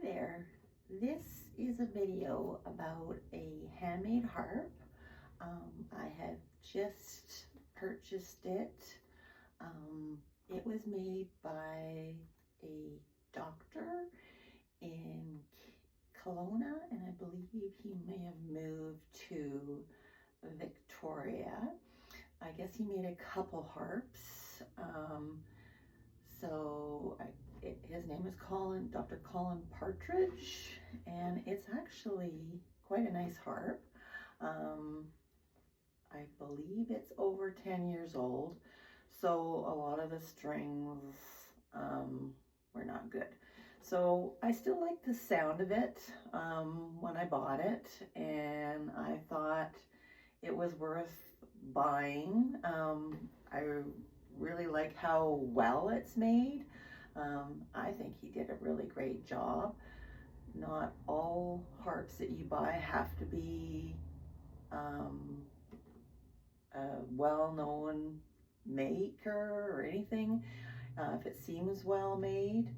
there. This is a video about a handmade harp. I have just purchased it. It was made by a doctor in Kelowna, and I believe he may have moved to Victoria. I guess he made a couple harps. His name is Dr. Colin Patridge, and it's actually quite a nice harp. I believe it's over 10 years old, so a lot of the strings were not good. So I still like the sound of it when I bought it, and I thought it was worth buying. I really like how well it's made. I think he did a really great job. Not all harps that you buy have to be a well-known maker or anything. If it seems well made,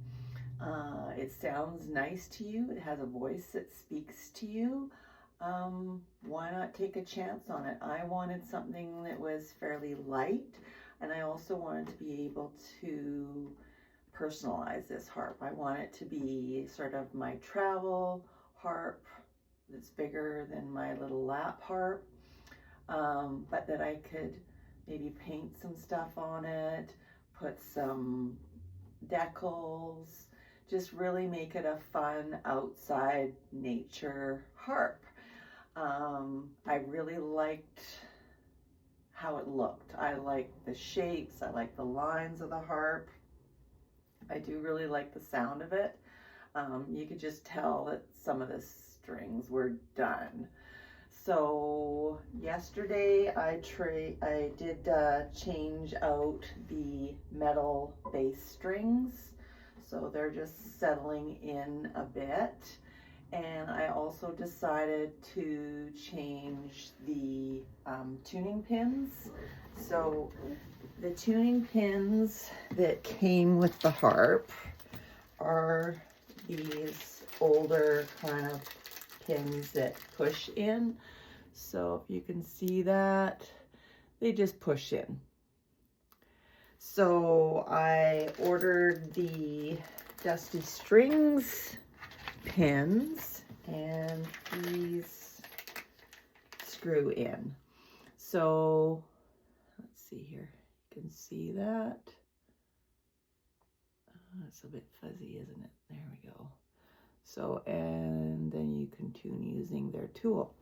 it sounds nice to you, it has a voice that speaks to you, why not take a chance on it? I wanted something that was fairly light, and I also wanted to be able to personalize this harp. I want it to be sort of my travel harp that's bigger than my little lap harp, but that I could maybe paint some stuff on it, put some decals, just really make it a fun outside nature harp. I really liked how it looked. I liked the shapes, I like the lines of the harp. I do really like the sound of it. You could just tell that some of the strings were done. So yesterday I did change out the metal bass strings. So they're just settling in a bit. And I also decided to change the tuning pins. So the tuning pins that came with the harp are these older kind of pins that push in. So if you can see that, they just push in. So I ordered the Dusty Strings pins, and these screw in. So let's see here, you can see that. It's a bit fuzzy, isn't it? There we go. So, and then you can tune using their tool.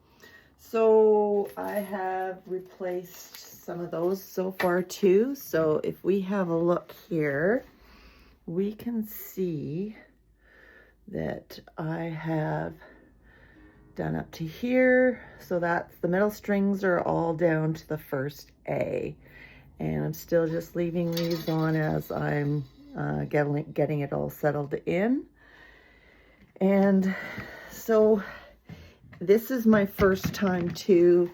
So I have replaced some of those so far too. So if we have a look here, we can see that I have done up to here. So that's the middle strings are all down to the first A. And I'm still just leaving these on as I'm getting it all settled in. And so this is my first time to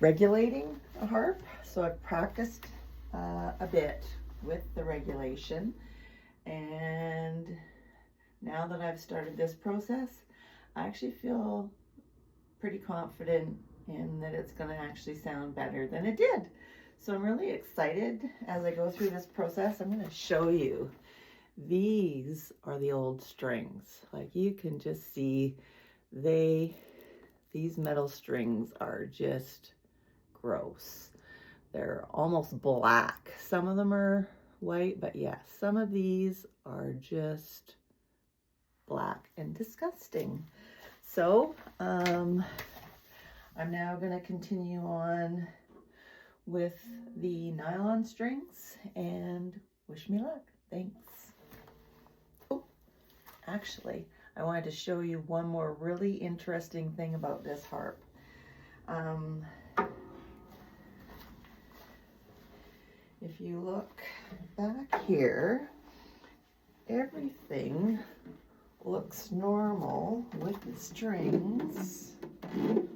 regulating a harp. So I've practiced a bit with the regulation, and now that I've started this process, I actually feel pretty confident in that it's going to actually sound better than it did. So I'm really excited as I go through this process. I'm going to show you. These are the old strings. Like you can just see these metal strings are just gross. They're almost black. Some of them are white, but yes, some of these are just black and disgusting. So I'm now going to continue on with the nylon strings, and wish me luck. Thanks. Oh, actually, I wanted to show you one more really interesting thing about this harp. If you look back here, everything looks normal with the strings in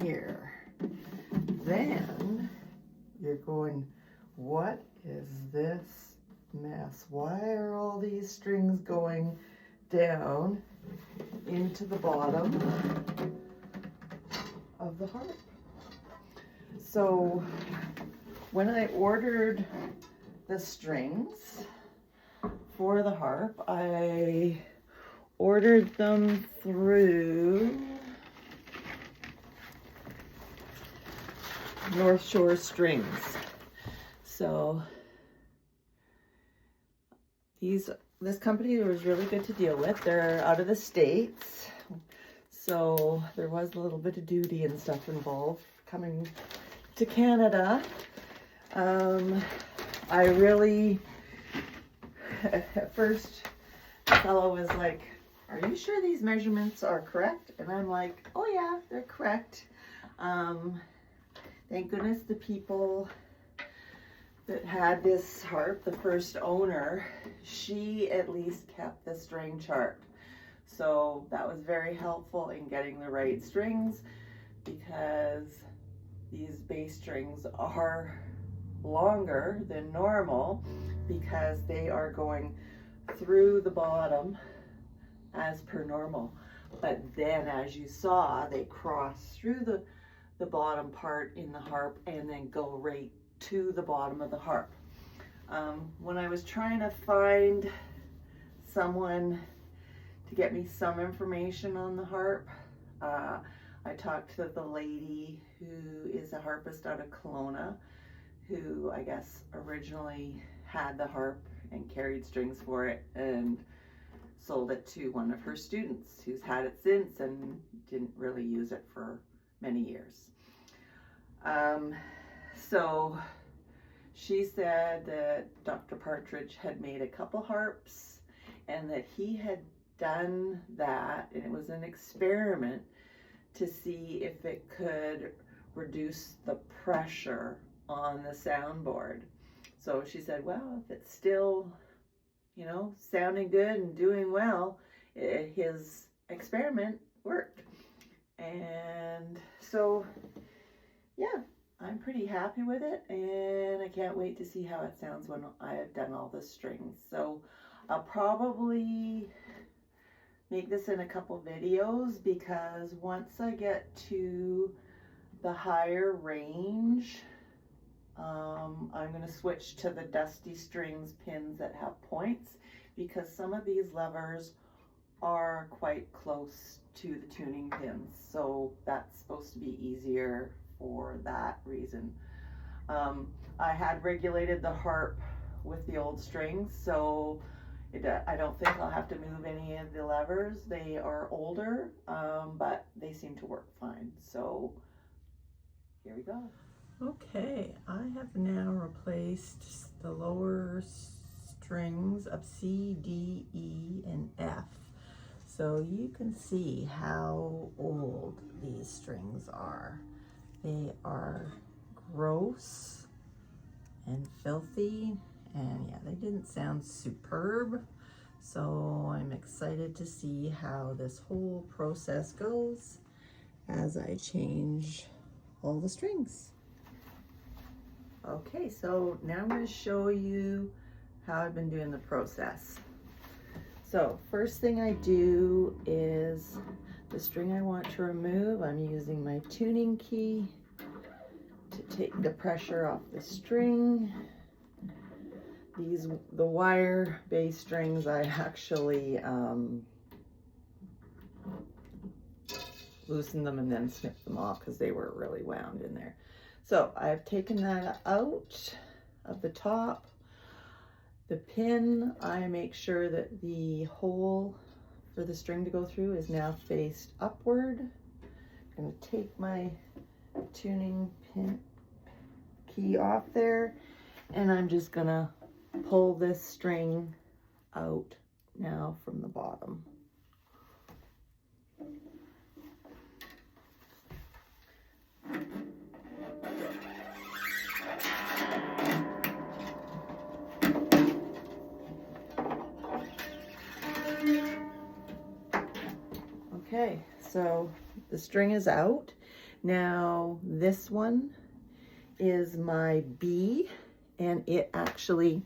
here. Then you're going, what is this mess. Why are all these strings going down into the bottom of the harp? So when I ordered the strings for the harp, I ordered them through North Shore Strings. So this company was really good to deal with. They're out of the States, so there was a little bit of duty and stuff involved coming to Canada. I really, at first, the fellow was like, "Are you sure these measurements are correct?" And I'm like, "Oh yeah, they're correct." Thank goodness the people that had this harp, the first owner, she at least kept the string chart. So that was very helpful in getting the right strings, because these bass strings are longer than normal because they are going through the bottom as per normal. But then, as you saw, they cross through the bottom part in the harp and then go right to the bottom of the harp. When I was trying to find someone to get me some information on the harp, I talked to the lady who is a harpist out of Kelowna, who I guess originally had the harp and carried strings for it and sold it to one of her students who's had it since and didn't really use it for many years. So she said that Dr. Patridge had made a couple harps and that he had done that, and it was an experiment to see if it could reduce the pressure on the soundboard. So she said, well, if it's still, you know, sounding good and doing well, his experiment worked. And so, yeah, I'm pretty happy with it, and I can't wait to see how it sounds when I have done all the strings. So I'll probably make this in a couple videos, because once I get to the higher range, I'm going to switch to the Dusty Strings pins that have points, because some of these levers are quite close to the tuning pins, so that's supposed to be easier for that reason. I had regulated the harp with the old strings, so I don't think I'll have to move any of the levers. They are older, but they seem to work fine. So here we go. Okay, I have now replaced the lower strings of C, D, E, and F. So you can see how old these strings are. They are gross and filthy, and yeah, they didn't sound superb. So I'm excited to see how this whole process goes as I change all the strings. Okay, so now I'm going to show you how I've been doing the process. So first thing I do is the string I want to remove, I'm using my tuning key to take the pressure off the string. The wire bass strings, I actually loosened them and then snipped them off because they were really wound in there. So I've taken that out of the top. The pin, I make sure that the hole for the string to go through is now faced upward. I'm going to take my tuning pin key off there, and I'm just going to pull this string out now from the bottom. Okay, so the string is out. Now this one is my B, and it actually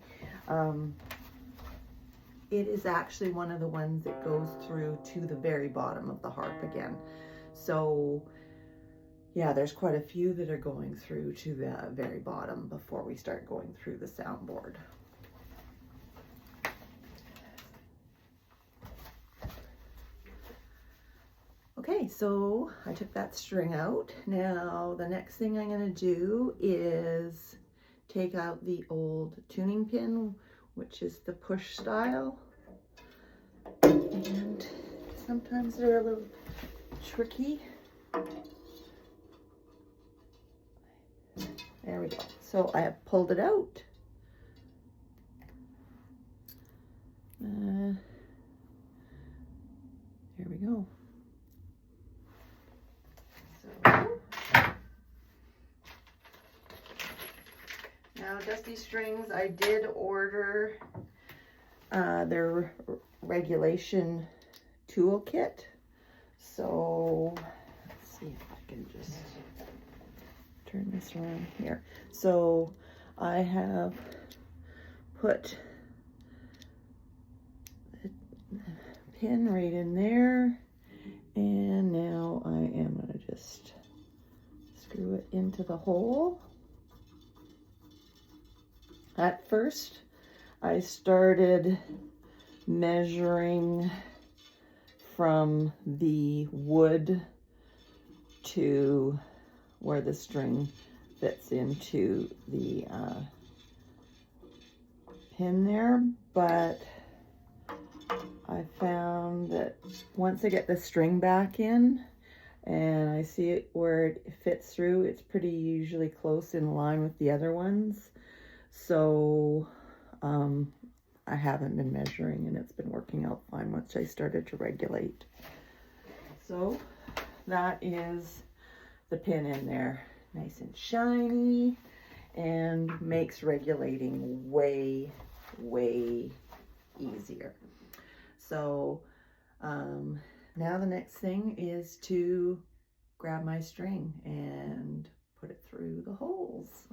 It is actually one of the ones that goes through to the very bottom of the harp again. So yeah, there's quite a few that are going through to the very bottom before we start going through the soundboard. Okay, so I took that string out. Now the next thing I'm going to do is take out the old tuning pin, which is the push style. And sometimes they're a little tricky. There we go. So I have pulled it out. There we go. Now, Dusty Strings, I did order their regulation toolkit. So, let's see if I can just turn this around here. So, I have put the pin right in there. And now I am going to just screw it into the hole. At first, I started measuring from the wood to where the string fits into the pin there, but I found that once I get the string back in and I see it where it fits through, it's pretty usually close in line with the other ones. So I haven't been measuring, and it's been working out fine once I started to regulate. So that is the pin in there, nice and shiny, and makes regulating way, way easier. So now the next thing is to grab my string and put it through the holes.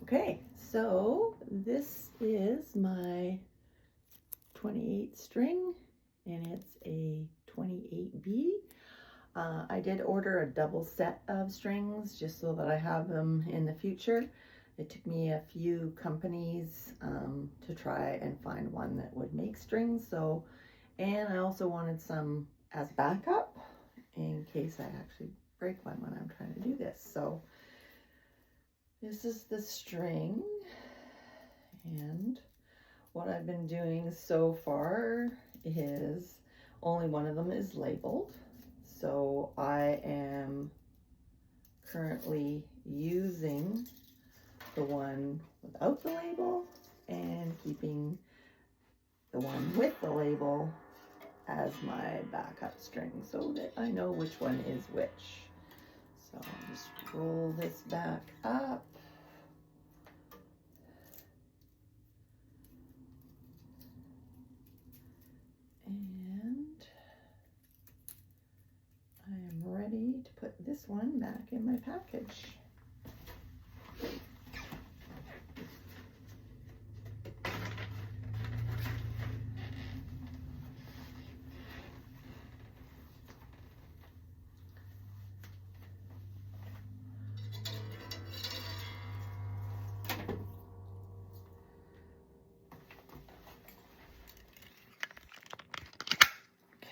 Okay, so this is my 28 string, and it's a 28B. I did order a double set of strings just so that I have them in the future. It took me a few companies to try and find one that would make strings. So, and I also wanted some as backup in case I actually break one when I'm trying to do this. So this is the string, and what I've been doing so far is only one of them is labeled. So I am currently using the one without the label and keeping the one with the label as my backup string so that I know which one is which. So I'll just roll this back up. And I am ready to put this one back in my package.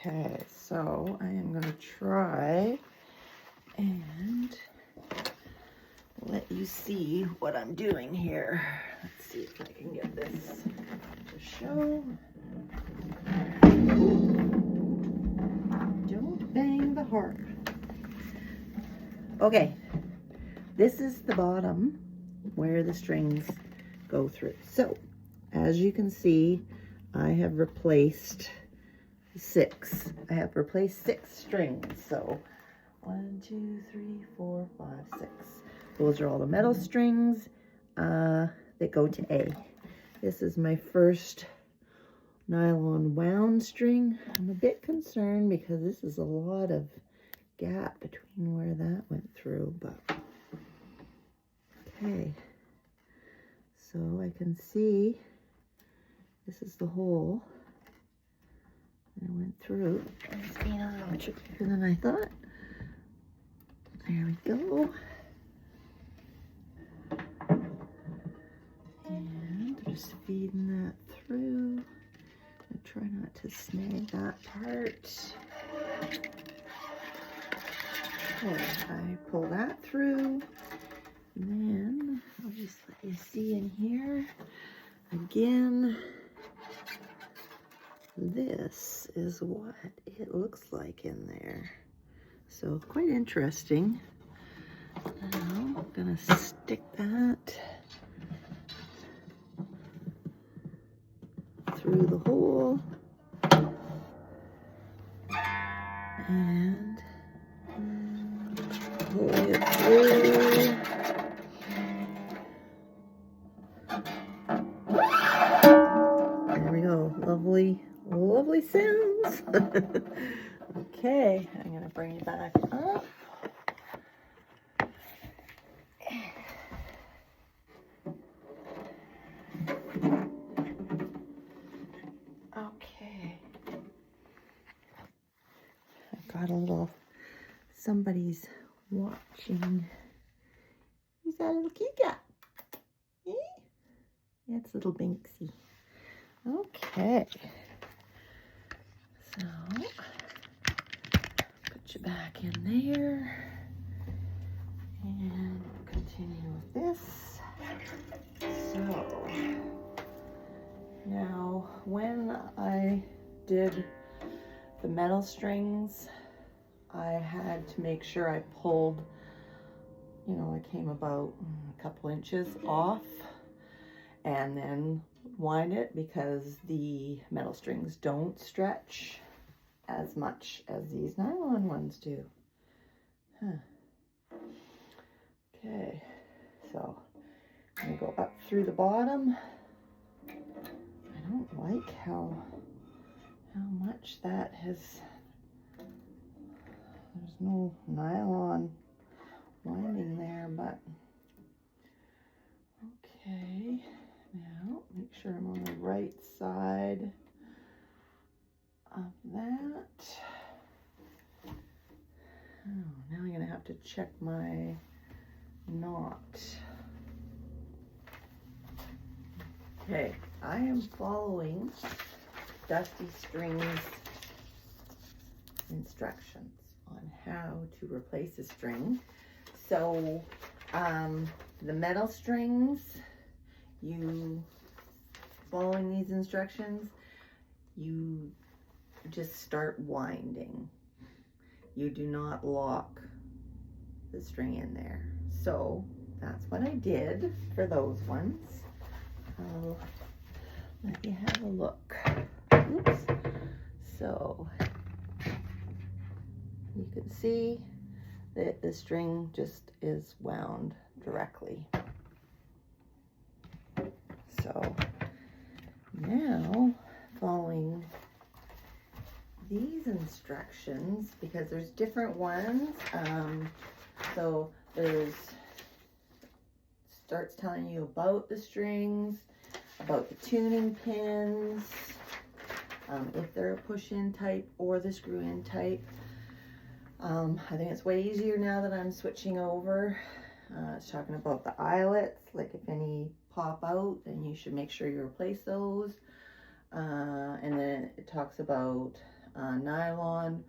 Okay, so I am going to try and let you see what I'm doing here. Let's see if I can get this to show. Don't bang the harp. Okay, this is the bottom where the strings go through. So, as you can see, I have replaced 6. I have replaced 6 strings. So 1, 2, 3, 4, 5, 6. Those are all the metal strings that go to A. This is my first nylon wound string. I'm a bit concerned because this is a lot of gap between where that went through, but okay. So I can see this is the hole. And I went through. It's being a little trickier than I thought. There we go. And just feeding that through. I try not to snag that part. Okay, I pull that through. And then I'll just let you see in here. Again, this is what it looks like in there. So quite interesting. Now I'm gonna stick that through the hole and pull it through. There we go. Lovely, lovely sounds. Okay, I'm gonna bring it back up. Okay. I've got a little, somebody's watching. Who's that little kitty cat? Eh? That's little Binksy. Okay. So, put you back in there. And continue with this. So, now when I did the metal strings, I had to make sure I pulled, you know, I came about a couple inches off and then wind it because the metal strings don't stretch as much as these nylon ones do. Okay, so I'm gonna go up through the bottom. I don't like how much that has, there's no nylon winding there, but okay. Now make sure I'm on the right side of that. Oh, now I'm gonna have to check my knot. Okay, I am following Dusty Strings instructions on how to replace a string. So the metal strings, you following these instructions, you just start winding. You do not lock the string in there. So that's what I did for those ones. I'll let you have a look. Oops. So you can see that the string just is wound directly. So now following these instructions, because there's different ones, so there's starts telling you about the strings, about the tuning pins, if they're a push-in type or the screw-in type. I think it's way easier now that I'm switching over. It's talking about the eyelets, like if any pop out, then you should make sure you replace those. And then it talks about nylon,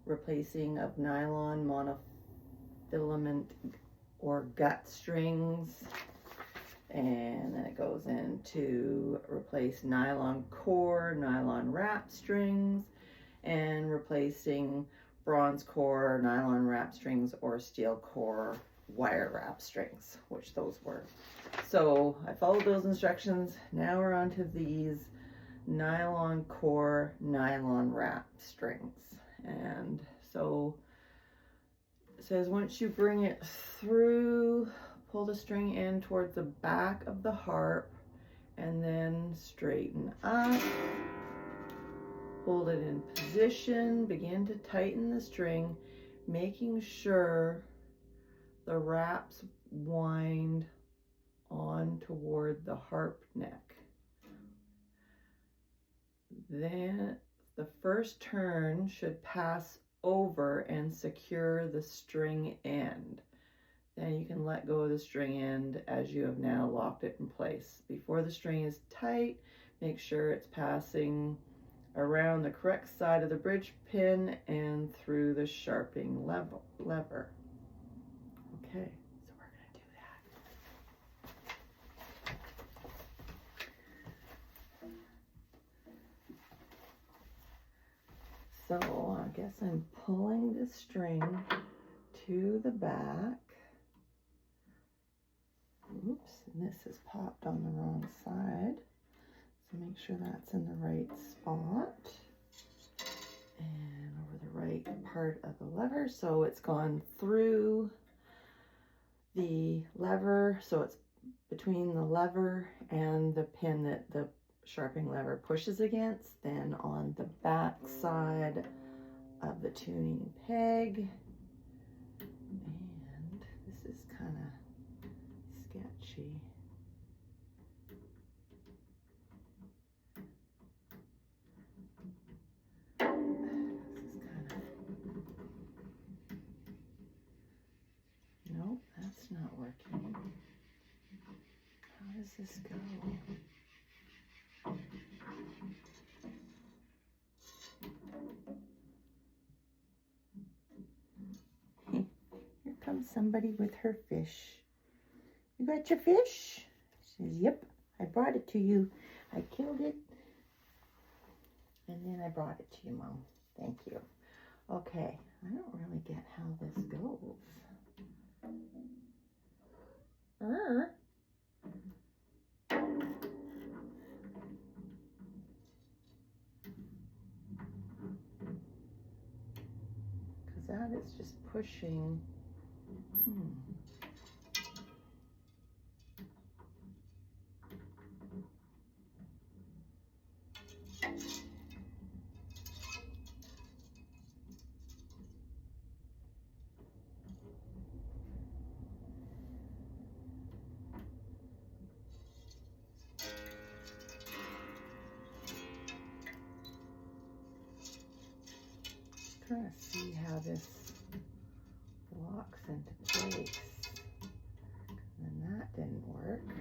replacing of nylon, monofilament or gut strings. And then it goes into replace nylon core, nylon wrap strings, and replacing bronze core, nylon wrap strings, or steel core wire wrap strings, which those were. So I followed those instructions. Now we're on to these nylon core, nylon wrap strings. And so it says once you bring it through, pull the string in towards the back of the harp and then straighten up. Hold it in position, begin to tighten the string, making sure the wraps wind on toward the harp neck. Then the first turn should pass over and secure the string end. Then you can let go of the string end as you have now locked it in place. Before the string is tight, make sure it's passing around the correct side of the bridge pin and through the sharpening lever. Okay, so we're going to do that. So I guess I'm pulling the string to the back. Oops, and this is popped on the wrong side. So make sure that's in the right spot. And over the right part of the lever. So it's gone through the lever. So it's between the lever and the pin that the sharpening lever pushes against. Then on the back side of the tuning peg. And this is kind of sketchy. This is kind of, nope, that's not working. How does this go? Here comes somebody with her fish. You got your fish? She says, yep, I brought it to you. I killed it. And then I brought it to you, Mom. Thank you. Okay, I don't really get how this goes. Because that is just pushing. Trying to see how this locks into place. And that didn't work.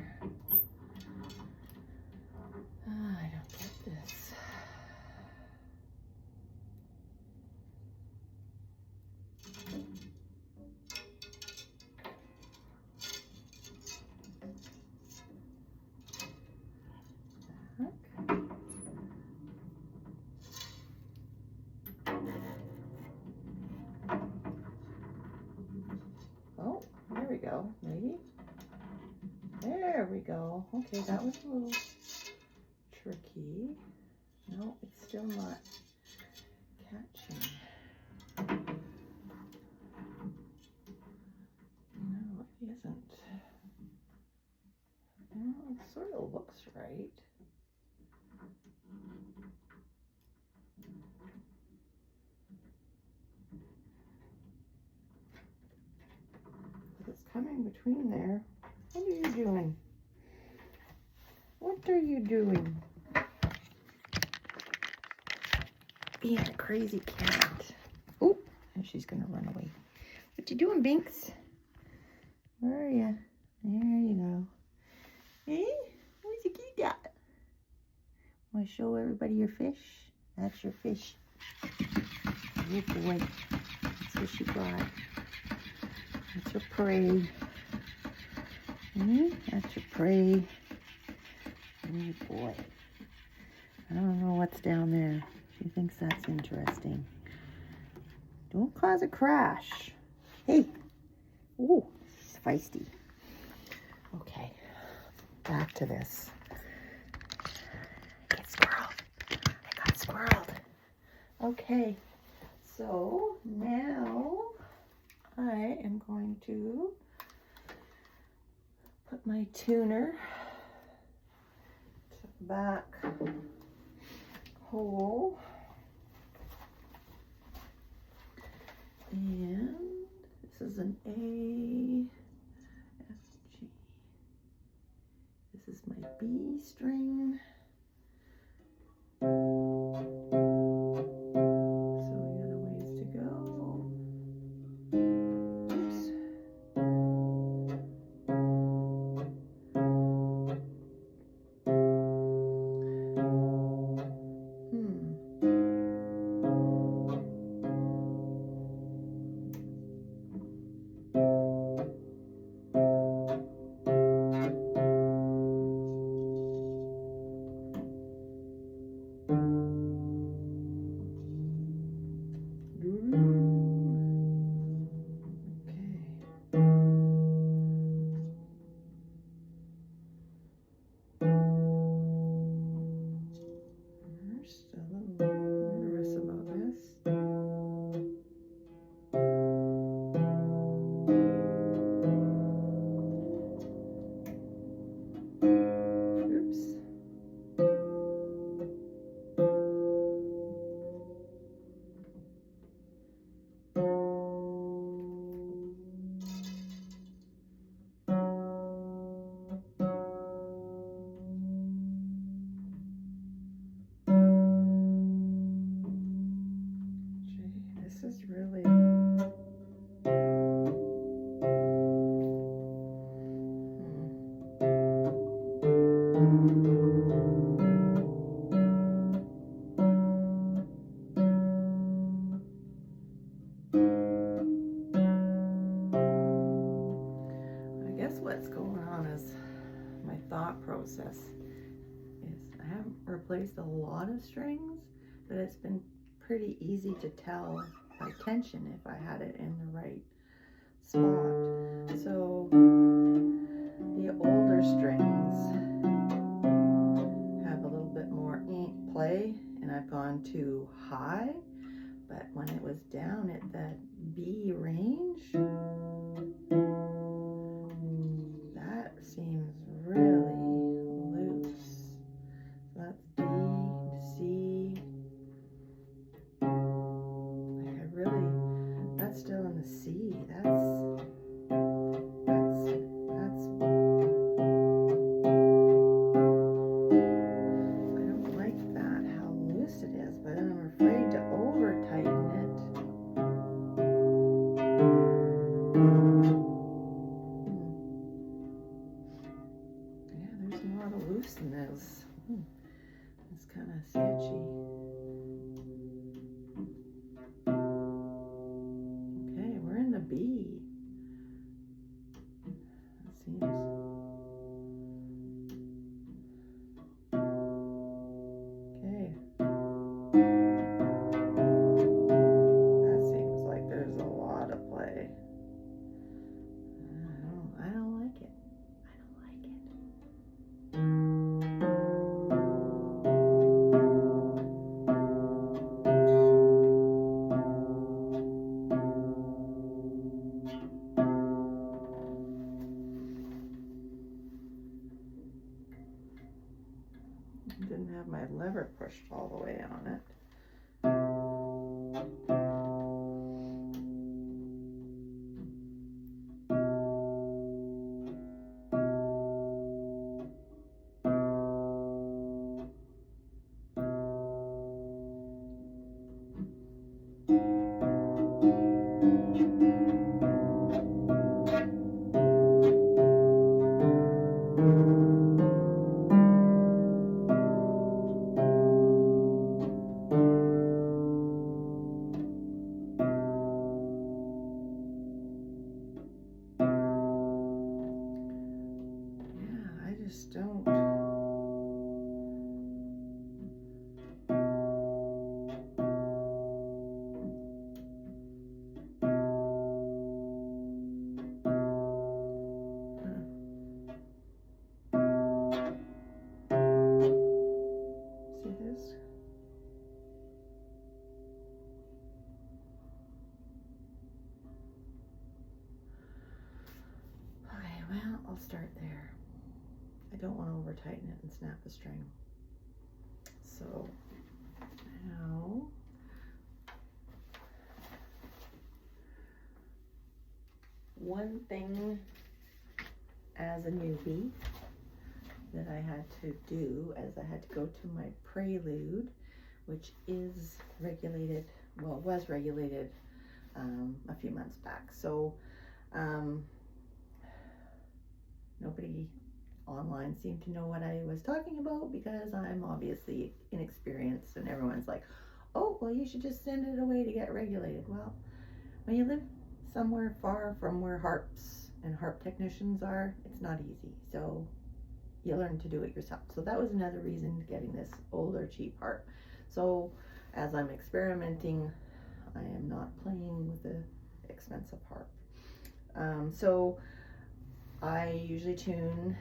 I don't get this. Oh, there we go, maybe. There we go. Okay, that was a little tricky. No, it's still not catching. No, it isn't. Well, it sort of looks right. It's coming between there. What are you doing? What are you doing? Being a crazy cat. Oh, and she's gonna run away. What you doing, Binks? Where are you? There you go. Hey, where's your kitty cat? Want to show everybody your fish? That's your fish. Good boy. That's what she brought. That's your prey. That's your prey. Good boy. I don't know what's down there. She thinks that's interesting. Don't cause a crash. Hey. Ooh, she's feisty. Okay, back to this. Get squirreled. I got squirreled. Okay, so now I am going to put my tuner to the back hole. And this is an A, F, G. my B string. So we got a ways to go. Oops. This is really I guess what's going on is my thought process is I haven't replaced a lot of strings, but it's been pretty easy to tell by tension if I had it in the right spot. So the older strings have a little bit more play, and I've gone too high, but when it was down at the B range, that seems really loose. So that's D, C. Like I really, that's still in the C. That's I don't like that, how loose it is, but I'm afraid to over tighten it. Yeah, there's a lot of looseness. It's kind of sketchy. Okay, we're in the B. That seems... Okay. That seems like there's a lot of play. I don't like it. I don't like it. Didn't have my lever pushed all the way on it. Just don't. See this? Okay, well, I'll start there. I don't want to over tighten it and snap the string. So now one thing as a newbie that I had to do, as I had to go to my prelude, which is regulated, well, was regulated a few months back. So nobody online seemed to know what I was talking about, because I'm obviously inexperienced, and everyone's like, oh, well, you should just send it away to get regulated. Well, when you live somewhere far from where harps and harp technicians are, it's not easy. So you learn to do it yourself. So that was another reason getting this older cheap harp. So as I'm experimenting, I am not playing with the expensive harp. So I usually tune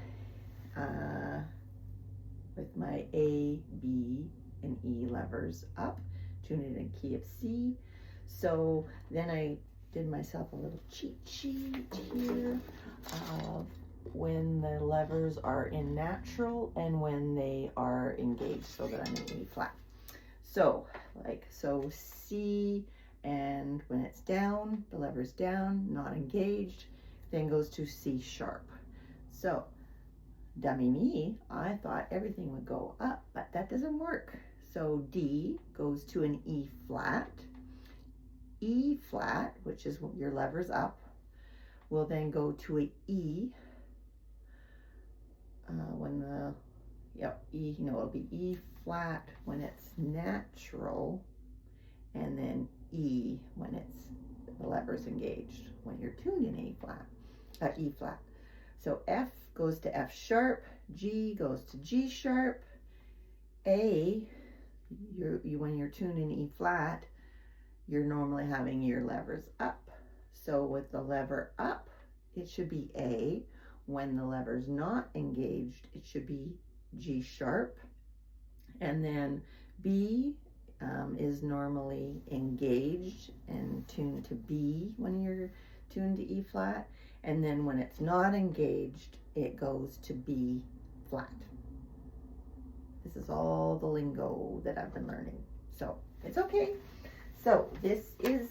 with my A, B, and E levers up, tune it in key of C. So then I did myself a little cheat sheet here of when the levers are in natural and when they are engaged, so that I'm in E flat. So so C, and when it's down, the lever's down, not engaged, then goes to C sharp. So dummy me, I thought everything would go up, but that doesn't work. So D goes to an E flat. E flat, which is your lever's up, will then go to a E when the, E, it'll be E flat when it's natural, and then E when it's the lever's engaged, when you're tuned in E flat. So F goes to F sharp, G goes to G sharp, A, when you're tuned in E flat, you're normally having your levers up. So with the lever up, it should be A. When the lever's not engaged, it should be G sharp. And then B is normally engaged and tuned to B when you're tuned to E flat. And then when it's not engaged, it goes to B flat. This is all the lingo that I've been learning. So it's okay. So this is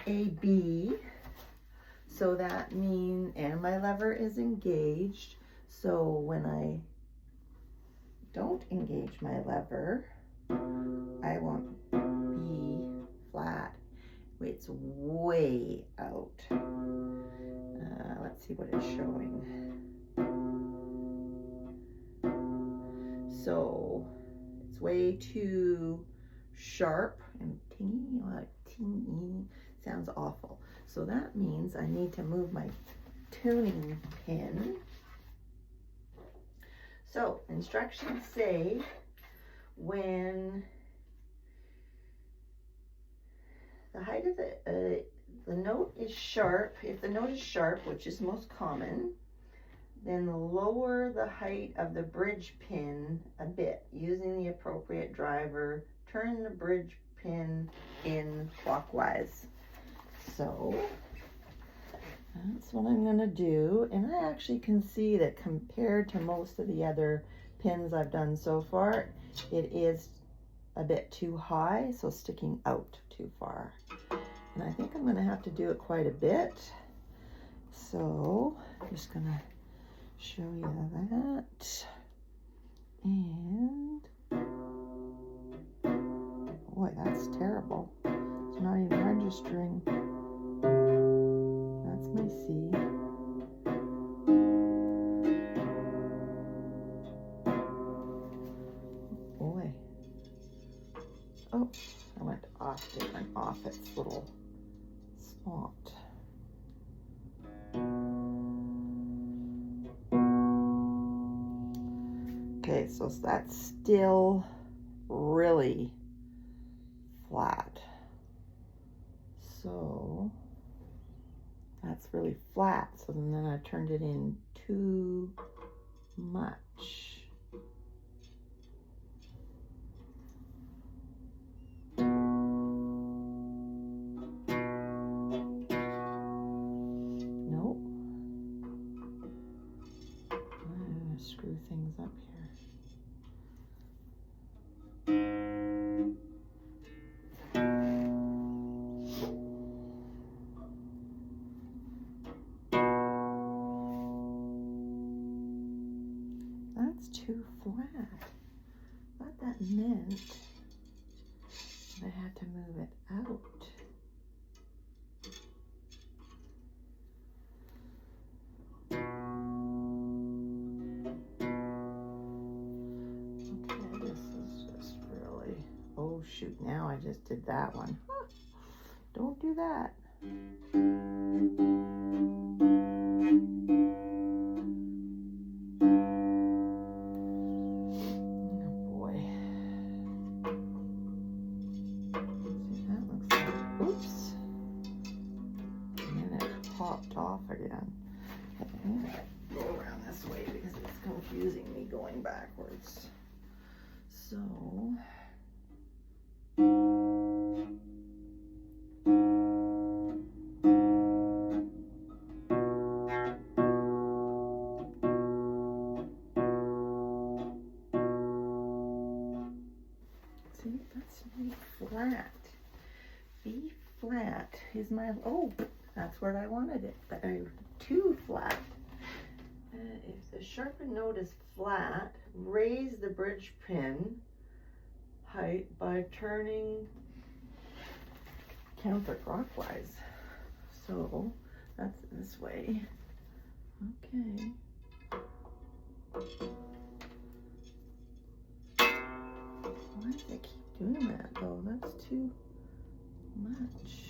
a B. So that means, and my lever is engaged. So when I don't engage my lever, I want B flat. It's way out. Let's see what it's showing. So it's way too sharp and tingy, sounds awful. So that means I need to move my tuning pin. So instructions say when the height of the note is sharp, if the note is sharp, which is most common, then lower the height of the bridge pin a bit using the appropriate driver. Turn the bridge pin in clockwise. So that's what I'm going to do. And I actually can see that compared to most of the other pins I've done so far, it is a bit too high, so sticking out too far. And I think I'm going to have to do it quite a bit. So I'm just going to show you that. And boy, that's terrible. It's not even registering. That's my C. Boy. Oh, I went off its little spot. Okay, so that's still really flat. So that's really flat. So then I turned it in too much. Nope. I'm gonna screw things up here. that's too flat. Thought that meant I had to move it out. Okay, this is just really, oh shoot, now I just did that one. Huh. Don't do that. Off again. I'm gonna go around this way because it's confusing me going backwards. So see, that's B flat. B flat is my, oh, that's where I wanted it, but too flat. If the sharpened note is flat, raise the bridge pin height by turning counterclockwise. So that's this way. Okay. Why do they keep doing that though? That's too much.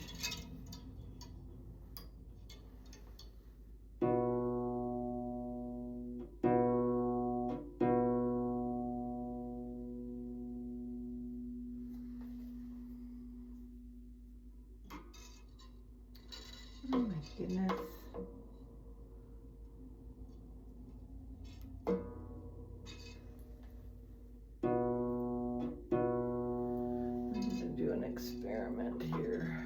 Oh my goodness. I'm going to do an experiment here.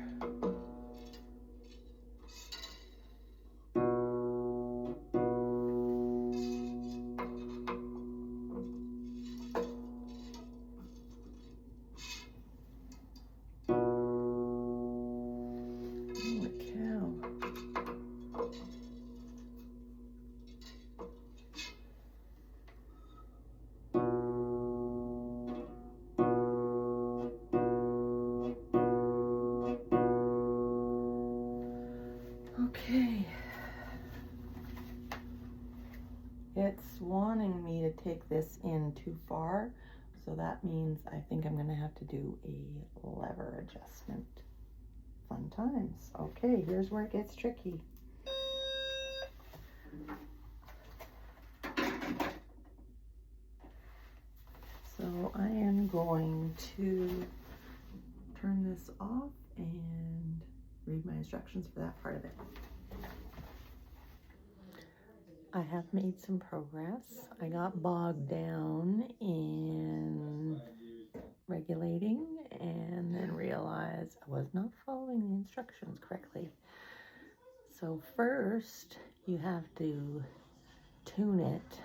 Okay, it's wanting me to take this in too far, so that means I think I'm gonna have to do a lever adjustment. Fun times. Okay, here's where it gets tricky. So I am going to turn this off and read my instructions for that part of it. I have made some progress. I got bogged down in regulating and then realized I was not following the instructions correctly. So first you have to tune it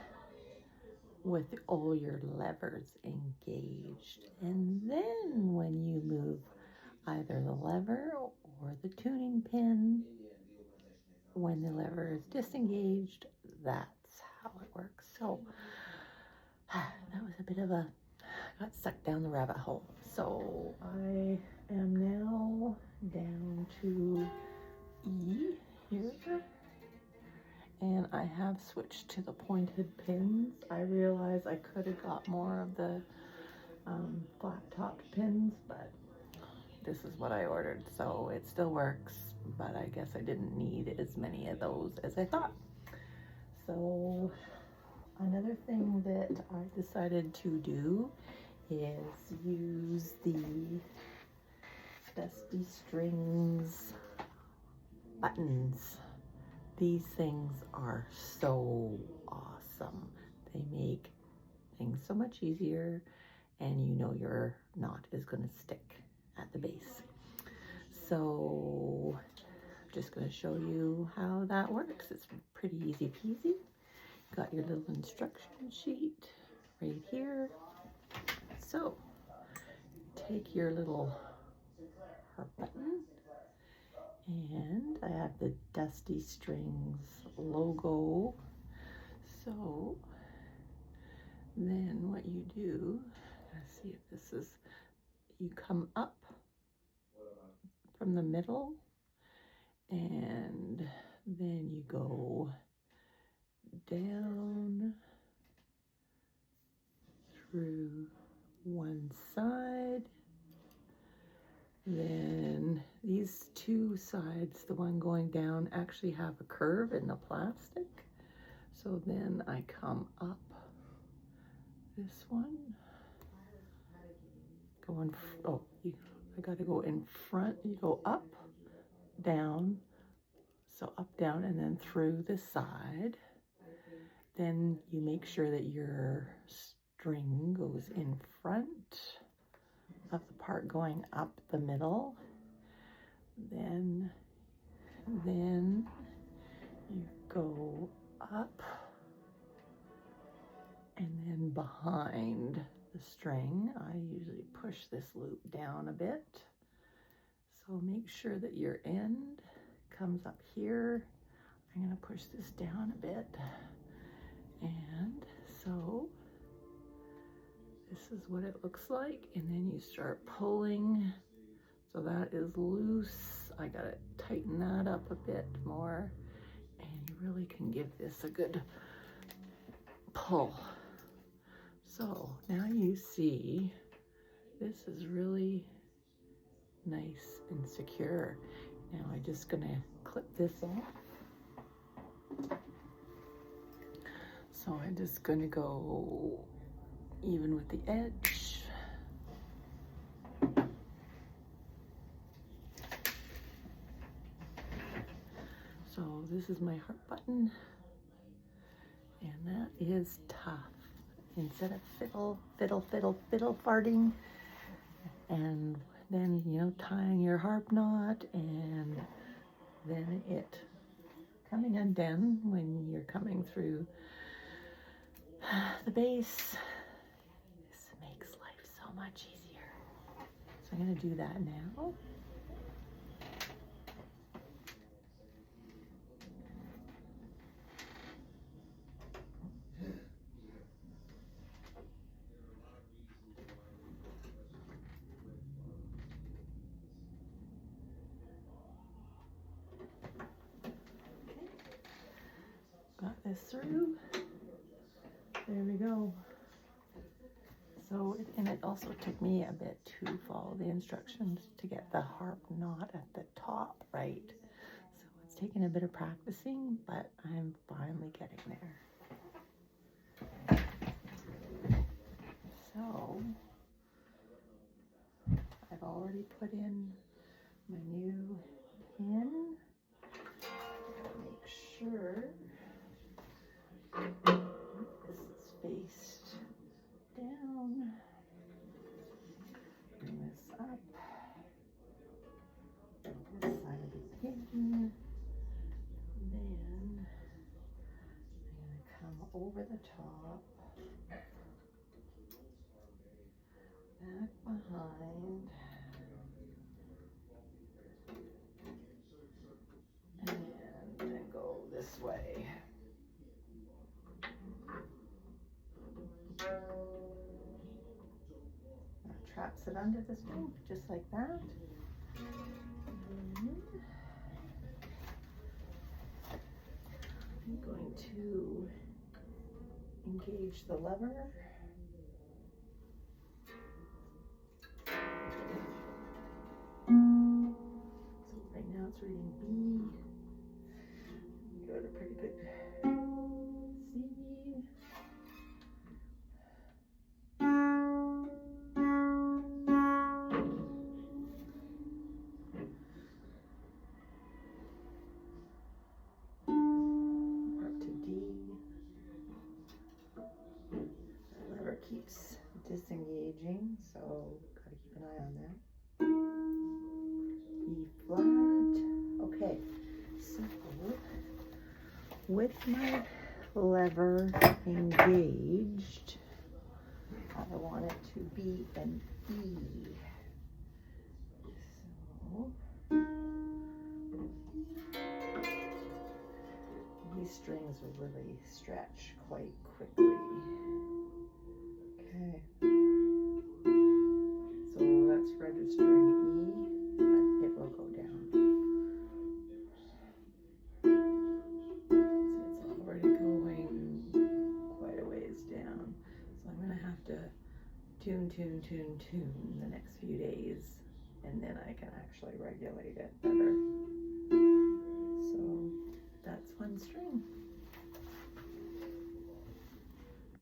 with all your levers engaged, and then when you move either the lever or the tuning pin, when the lever is disengaged, that's how it works. So that was a bit of a, got sucked down the rabbit hole. So I am now down to E here, and I have switched to the pointed pins. I realized I could have got more of the flat topped pins, but this is what I ordered, so it still works, but I guess I didn't need as many of those as I thought. So another thing that I decided to do is use the Dusty Strings Buttons. These things are so awesome. They make things so much easier, and you know your knot is going to stick at the base. So I'm just going to show you how that works. It's pretty easy peasy. Got your little instruction sheet right here. So take your little harp button, and I have the Dusty Strings logo. So Then what you do, let's see if this is, you come up from the middle and then you go down through one side. Then these two sides, the one going down, actually have a curve in the plastic. So then I come up this one, I gotta go in front. You go up, down, so up, down, and then through the side. Then you make sure that your string goes in front of the part going up the middle. Then you go up and then behind the string. I usually push this loop down a bit. So make sure that your end comes up here. I'm gonna push this down a bit. And so this is what it looks like. And then you start pulling. So that is loose. I gotta tighten that up a bit more. And you really can give this a good pull. So now you see this is really nice and secure. Now I'm just gonna clip this off. So I'm just gonna go even with the edge. So this is my heart button, and that is tough. Instead of fiddle, fiddle, fiddle, fiddle farting, and then, you know, tying your harp knot, and then it coming undone when you're coming through the bass. This makes life so much easier. So I'm gonna do that now. Got this through. There we go. So, and it also took me a bit to follow the instructions to get the harp knot at the top right. So it's taken a bit of practicing, but I'm finally getting there. So I've already put in my new pin. Make sure this is faced down. Bring this up. This side of the pin. Then I'm going to come over the top, back behind, and then go this way. That traps it under the string, just like that. I'm going to engage the lever. So right now it's reading B. Go to pretty good C. Up to D. The lever keeps disengaging, so gotta keep an eye on that. E flat. Okay, so with my lever engaged, I want it to be an E. So these strings will really stretch quite quickly. tune the next few days, and then I can actually regulate it better.